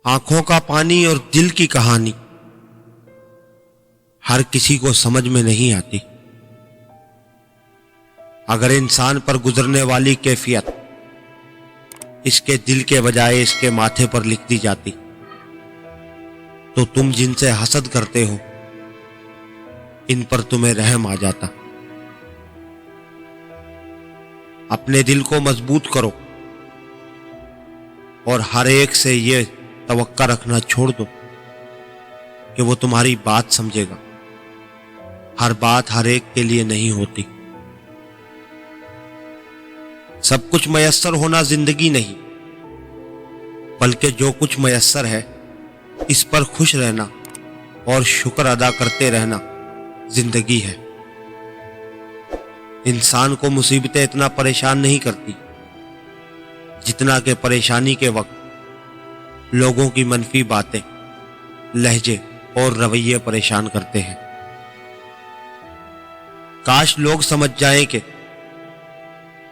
آنکھوں کا پانی اور دل کی کہانی ہر کسی کو سمجھ میں نہیں آتی۔ اگر انسان پر گزرنے والی کیفیت اس کے دل کے بجائے اس کے ماتھے پر لکھ دی جاتی تو تم جن سے حسد کرتے ہو ان پر تمہیں رحم آ جاتا۔ اپنے دل کو مضبوط کرو اور ہر ایک سے یہ توقع رکھنا چھوڑ دو کہ وہ تمہاری بات سمجھے گا۔ ہر بات ہر ایک کے لیے نہیں ہوتی۔ سب کچھ میسر ہونا زندگی نہیں، بلکہ جو کچھ میسر ہے اس پر خوش رہنا اور شکر ادا کرتے رہنا زندگی ہے۔ انسان کو مصیبتیں اتنا پریشان نہیں کرتی جتنا کہ پریشانی کے وقت لوگوں کی منفی باتیں، لہجے اور رویے پریشان کرتے ہیں۔ کاش لوگ سمجھ جائیں کہ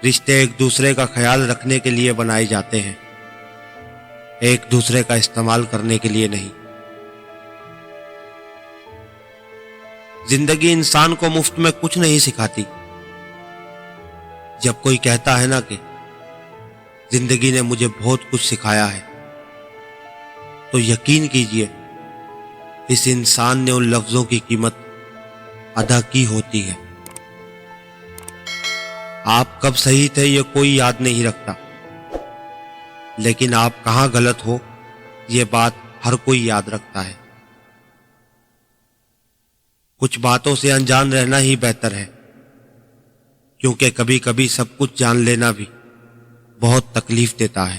رشتے ایک دوسرے کا خیال رکھنے کے لیے بنائے جاتے ہیں، ایک دوسرے کا استعمال کرنے کے لیے نہیں۔ زندگی انسان کو مفت میں کچھ نہیں سکھاتی۔ جب کوئی کہتا ہے نا کہ زندگی نے مجھے بہت کچھ سکھایا ہے، تو یقین کیجئے اس انسان نے ان لفظوں کی قیمت ادا کی ہوتی ہے۔ آپ کب صحیح تھے یہ کوئی یاد نہیں رکھتا، لیکن آپ کہاں غلط ہو یہ بات ہر کوئی یاد رکھتا ہے۔ کچھ باتوں سے انجان رہنا ہی بہتر ہے، کیونکہ کبھی کبھی سب کچھ جان لینا بھی بہت تکلیف دیتا ہے۔